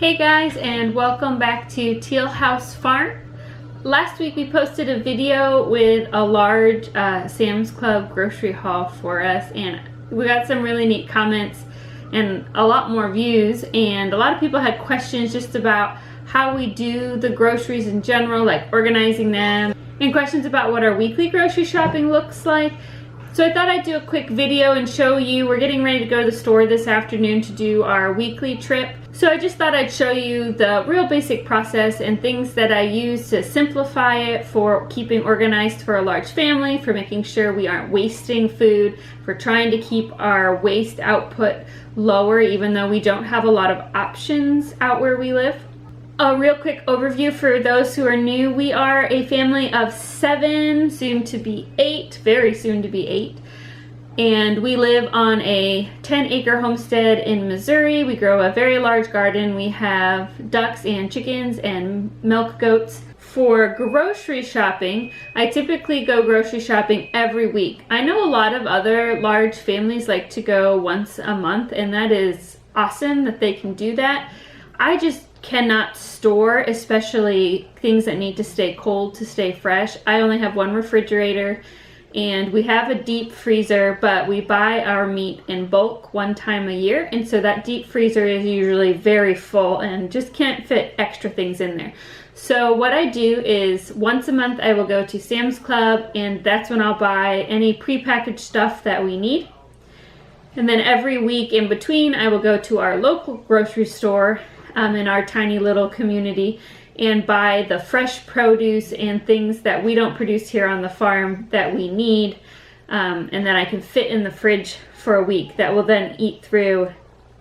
Hey guys, and welcome back to Teal House Farm. Last week we posted a video with a large Sam's Club grocery haul for us, and we got some really neat comments and a lot more views, and a lot of people had questions just about how we do the groceries in general, like organizing them, and questions about what our weekly grocery shopping looks like. So I thought I'd do a quick video and show you. We're getting ready to go to the store this afternoon to do our weekly trip. So I just thought I'd show you the real basic process and things that I use to simplify it for keeping organized for a large family, for making sure we aren't wasting food, for trying to keep our waste output lower even though we don't have a lot of options out where we live. A real quick overview for those who are new. We are a family of 7, soon to be 8, very soon to be 8. And we live on a 10-acre homestead in Missouri. We grow a very large garden. We have ducks and chickens and milk goats. For grocery shopping, I typically go grocery shopping every week. I know a lot of other large families like to go once a month, and that is awesome that they can do that. I just cannot store, especially things that need to stay cold to stay fresh. I only have one refrigerator and we have a deep freezer, but we buy our meat in bulk one time a year, and so that deep freezer is usually very full and just can't fit extra things in there. So what I do is once a month I will go to Sam's Club, and that's when I'll buy any prepackaged stuff that we need. And then every week in between I will go to our local grocery store in our tiny little community and buy the fresh produce and things that we don't produce here on the farm that we need, and that I can fit in the fridge for a week that we'll then eat through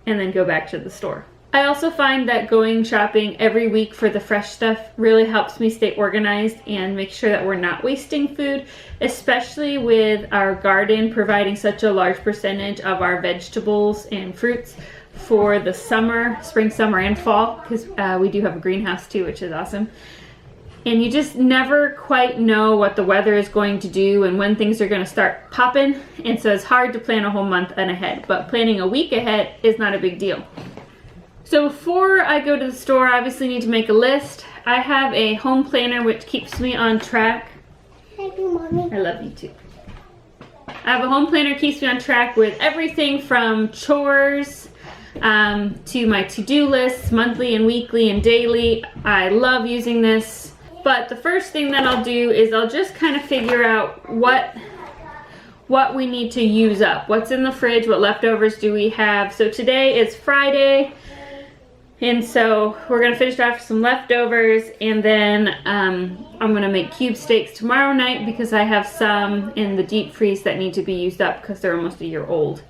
and then go back to the store. I also find that going shopping every week for the fresh stuff really helps me stay organized and make sure that we're not wasting food, especially with our garden providing such a large percentage of our vegetables and fruits for the summer, spring, summer, and fall, because we do have a greenhouse too, which is awesome. And you just never quite know what the weather is going to do and when things are going to start popping, and so it's hard to plan a whole month ahead, but planning a week ahead is not a big deal. So before I go to the store, I obviously need to make a list. I have a home planner which keeps me on track. Thank you, Mommy. I love you too. I have a home planner, keeps me on track with everything from chores to my to-do lists, monthly and weekly and daily. I love using this. But the first thing that I'll do is I'll just kind of figure out what we need to use up. What's in the fridge, what leftovers do we have. So today is Friday, and so we're gonna finish off some leftovers, and then I'm gonna make cube steaks tomorrow night because I have some in the deep freeze that need to be used up because they're almost a year old.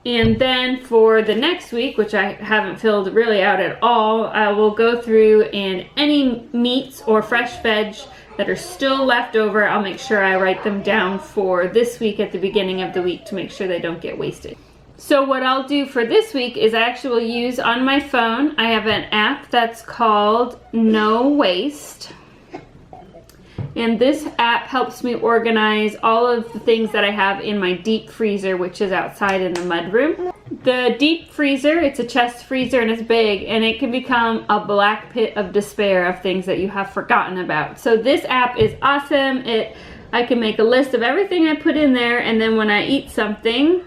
And then for the next week, which I haven't filled really out at all, I will go through, and any meats or fresh veg that are still left over, I'll make sure I write them down for this week at the beginning of the week to make sure they don't get wasted. So what I'll do for this week is I actually will use on my phone, I have an app that's called No Waste. And this app helps me organize all of the things that I have in my deep freezer, which is outside in the mudroom. The deep freezer, it's a chest freezer and it's big, and it can become a black pit of despair of things that you have forgotten about. So this app is awesome. I can make a list of everything I put in there, and then when I eat something,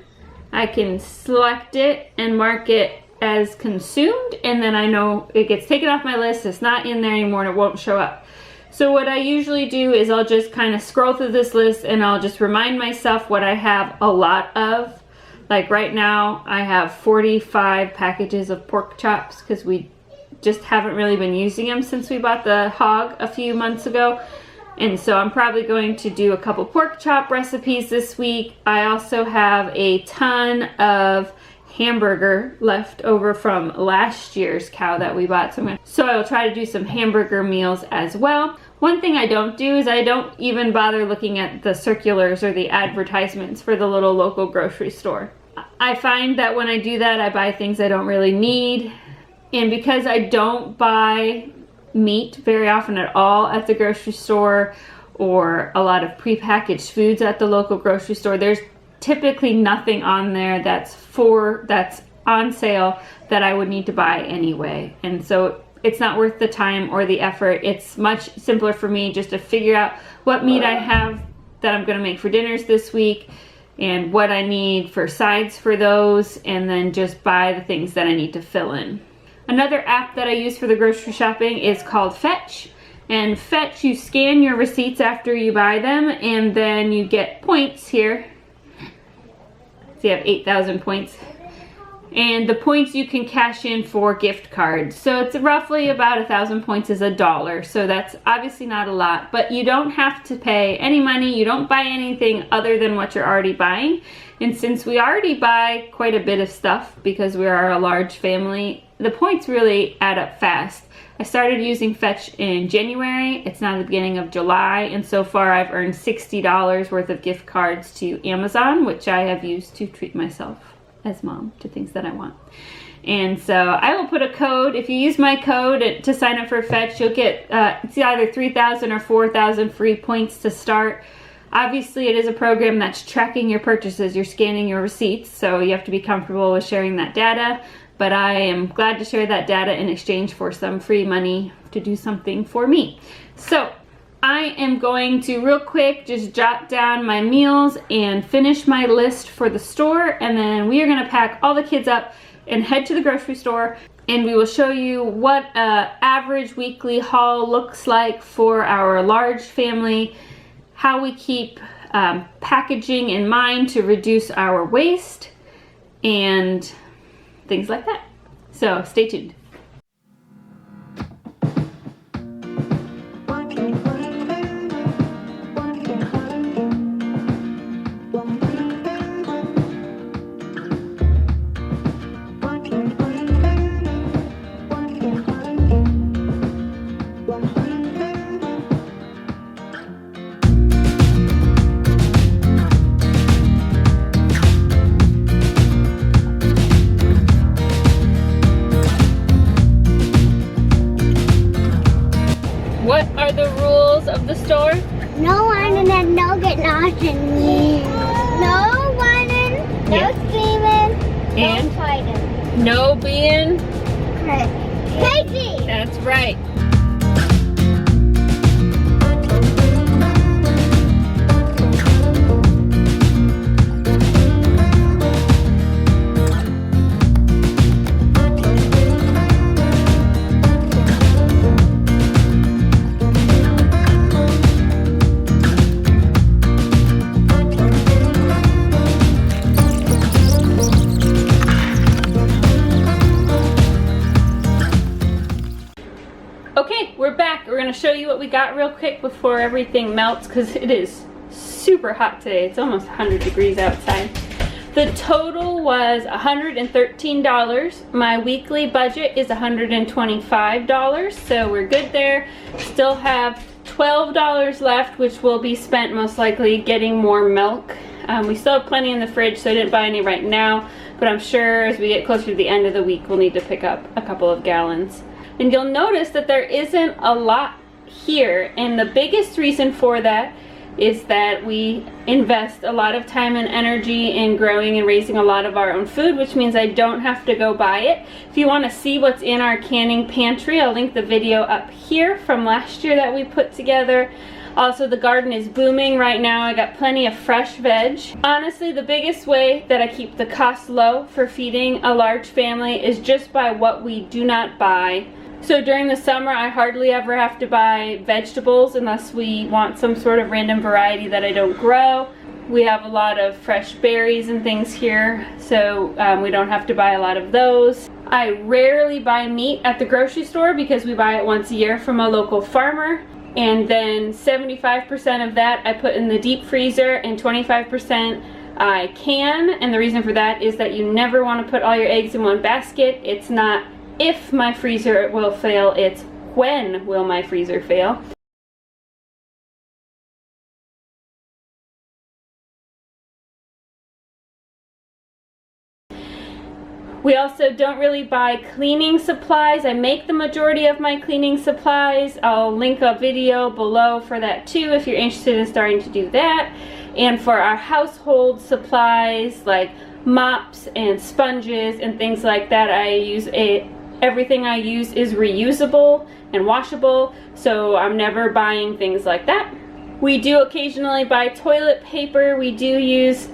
I can select it and mark it as consumed, and then I know it gets taken off my list, it's not in there anymore, and it won't show up. So what I usually do is I'll just kind of scroll through this list and I'll just remind myself what I have a lot of. Like right now I have 45 packages of pork chops because we just haven't really been using them since we bought the hog a few months ago. And so I'm probably going to do a couple pork chop recipes this week. I also have a ton of hamburger left over from last year's cow that we bought, so I will try to do some hamburger meals as well. One thing I don't do is I don't even bother looking at the circulars or the advertisements for the little local grocery store. I find that when I do that, I buy things I don't really need, and because I don't buy meat very often at all at the grocery store or a lot of prepackaged foods at the local grocery store, there's typically nothing on there that's on sale that I would need to buy anyway. And so it's not worth the time or the effort. It's much simpler for me just to figure out what meat I have that I'm gonna make for dinners this week and what I need for sides for those, and then just buy the things that I need to fill in. Another app that I use for the grocery shopping is called Fetch. And Fetch, you scan your receipts after you buy them, and then you get points here. So you have 8,000 points. And the points you can cash in for gift cards. So it's roughly about 1,000 points is $1. So that's obviously not a lot, but you don't have to pay any money. You don't buy anything other than what you're already buying. And since we already buy quite a bit of stuff because we are a large family, the points really add up fast. I started using Fetch in January. It's now the beginning of July, and so far I've earned $60 worth of gift cards to Amazon, which I have used to treat myself as mom to things that I want. And so I will put a code. If you use my code to sign up for Fetch, you'll get it's either 3,000 or 4,000 free points to start. Obviously, it is a program that's tracking your purchases. You're scanning your receipts, so you have to be comfortable with sharing that data. But I am glad to share that data in exchange for some free money to do something for me. So I am going to real quick just jot down my meals and finish my list for the store, and then we are going to pack all the kids up and head to the grocery store, and we will show you what an average weekly haul looks like for our large family, how we keep packaging in mind to reduce our waste, and things like that. So stay tuned. What are the rules of the store? No running and no getting lost in me. No running, no screaming, and no fighting. No being crazy. That's right. Okay, we're back. We're going to show you what we got real quick before everything melts, because it is super hot today. It's almost 100 degrees outside. The total was $113. My weekly budget is $125, so we're good there. Still have $12 left, which will be spent most likely getting more milk. We still have plenty in the fridge, so I didn't buy any right now, but I'm sure as we get closer to the end of the week, we'll need to pick up a couple of gallons. And you'll notice that there isn't a lot here, and the biggest reason for that is that we invest a lot of time and energy in growing and raising a lot of our own food, which means I don't have to go buy it. If you want to see what's in our canning pantry, I'll link the video up here from last year that we put together. Also, the garden is booming right now. I got plenty of fresh veg. Honestly, the biggest way that I keep the cost low for feeding a large family is just by what we do not buy. So during the summer, I hardly ever have to buy vegetables unless we want some sort of random variety that I don't grow. We have a lot of fresh berries and things here, so we don't have to buy a lot of those. I rarely buy meat at the grocery store because we buy it once a year from a local farmer. And then 75% of that I put in the deep freezer, and 25% I can. And the reason for that is that you never want to put all your eggs in one basket. It's not if my freezer will fail, it's when will my freezer fail. We also don't really buy cleaning supplies. I make the majority of my cleaning supplies. I'll link a video below for that too if you're interested in starting to do that. And for our household supplies like mops and sponges and things like that. Everything I use is reusable and washable, so I'm never buying things like that. We do occasionally buy toilet paper. We do use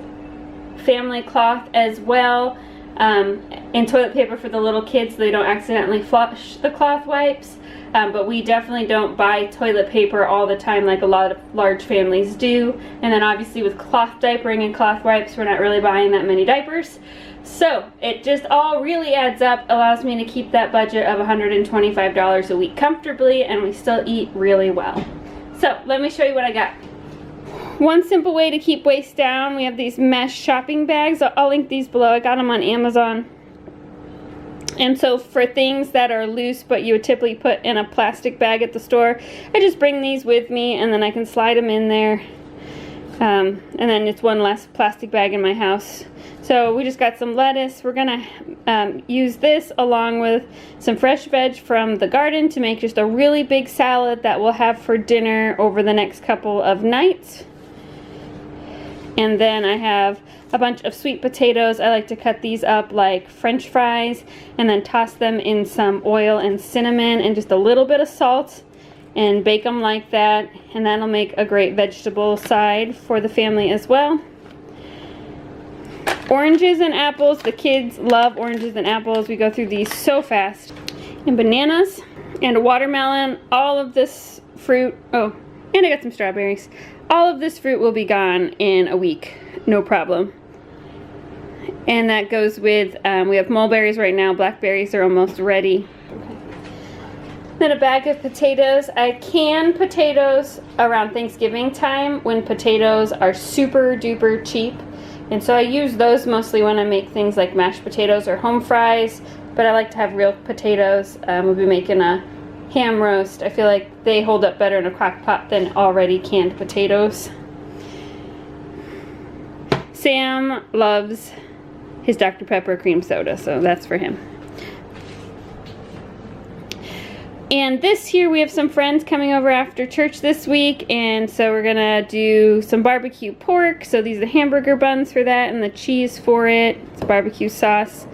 family cloth as well, and toilet paper for the little kids so they don't accidentally flush the cloth wipes. But we definitely don't buy toilet paper all the time like a lot of large families do. And then obviously with cloth diapering and cloth wipes, we're not really buying that many diapers. So it just all really adds up, allows me to keep that budget of $125 a week comfortably, and we still eat really well. So let me show you what I got. One simple way to keep waste down, we have these mesh shopping bags. I'll link these below. I got them on Amazon. And so for things that are loose but you would typically put in a plastic bag at the store, I just bring these with me and then I can slide them in there. And then it's one less plastic bag in my house. So we just got some lettuce. We're gonna use this along with some fresh veg from the garden to make just a really big salad that we'll have for dinner over the next couple of nights. And then I have a bunch of sweet potatoes. I like to cut these up like French fries and then toss them in some oil and cinnamon and just a little bit of salt and bake them like that, and that'll make a great vegetable side for the family as well. Oranges and apples. The kids love oranges and apples. We go through these so fast. And bananas and a watermelon. All of this fruit, oh, and I got some strawberries. All of this fruit will be gone in a week, no problem. And that goes with, we have mulberries right now. Blackberries are almost ready. Then a bag of potatoes. I can potatoes around Thanksgiving time when potatoes are super duper cheap. And so I use those mostly when I make things like mashed potatoes or home fries. But I like to have real potatoes. We'll be making a ham roast. I feel like they hold up better in a crock pot than already canned potatoes. Sam loves his Dr. Pepper cream soda, so that's for him. And this here, we have some friends coming over after church this week, and so we're gonna do some barbecue pork. So these are the hamburger buns for that and the cheese for it. It's barbecue sauce.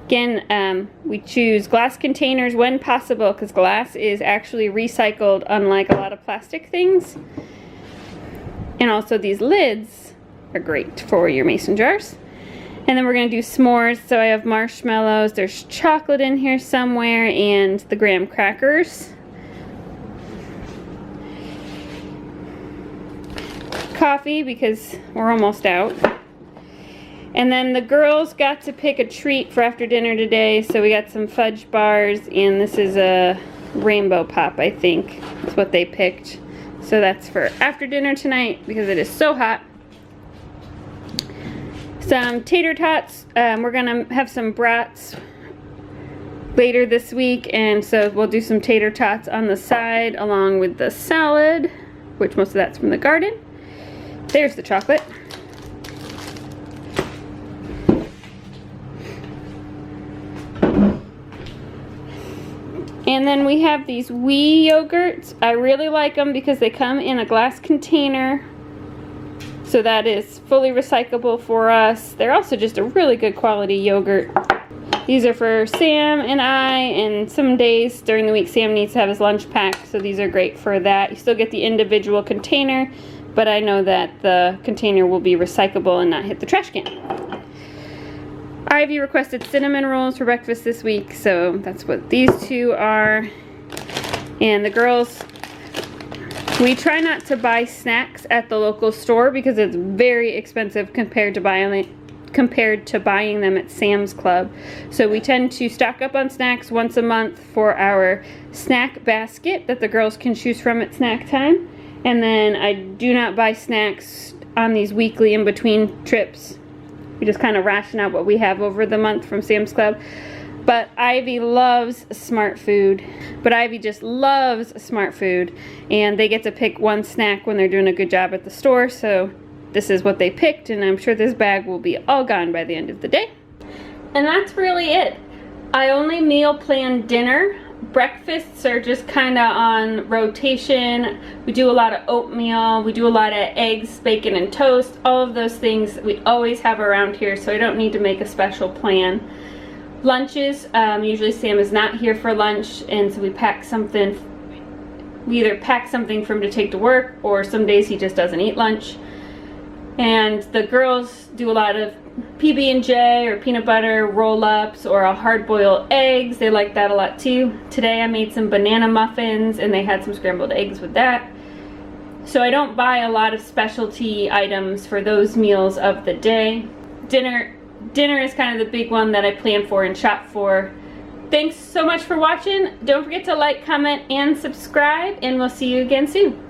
Again, we choose glass containers when possible because glass is actually recycled, unlike a lot of plastic things. And also these lids are great for your mason jars. And then we're going to do s'mores. So I have marshmallows, there's chocolate in here somewhere, and the graham crackers. Coffee because we're almost out. And then the girls got to pick a treat for after dinner today. So we got some fudge bars, and this is a rainbow pop, I think. That's what they picked. So that's for after dinner tonight because it is so hot. Some tater tots. We're gonna have some brats later this week, and so we'll do some tater tots on the side along with the salad, which most of that's from the garden. There's the chocolate. And then we have these wee yogurts. I really like them because they come in a glass container. So that is fully recyclable for us. They're also just a really good quality yogurt. These are for Sam and I, and some days during the week Sam needs to have his lunch packed, so these are great for that. You still get the individual container, but I know that the container will be recyclable and not hit the trash can. Ivy requested cinnamon rolls for breakfast this week, so that's what these two are. And the girls, we try not to buy snacks at the local store because it's very expensive compared to buying them at Sam's Club. So we tend to stock up on snacks once a month for our snack basket that the girls can choose from at snack time. And then I do not buy snacks on these weekly in between trips. We just kind of ration out what we have over the month from Sam's Club. But Ivy loves Smart Food. But Ivy just loves Smart Food. And they get to pick one snack when they're doing a good job at the store. So this is what they picked. And I'm sure this bag will be all gone by the end of the day. And that's really it. I only meal plan dinner breakfasts are just kind of on rotation. We do a lot of oatmeal, we do a lot of eggs, bacon, and toast. All of those things we always have around here, so I don't need to make a special plan. Lunches, usually Sam is not here for lunch, and so we pack something. We either pack something for him to take to work, or some days he just doesn't eat lunch. And the girls do a lot of PB&J or peanut butter roll-ups or a hard-boiled eggs. They like that a lot too. Today I made some banana muffins and they had some scrambled eggs with that. So I don't buy a lot of specialty items for those meals of the day. Dinner is kind of the big one that I plan for and shop for. Thanks so much for watching. Don't forget to like, comment, and subscribe, and we'll see you again soon.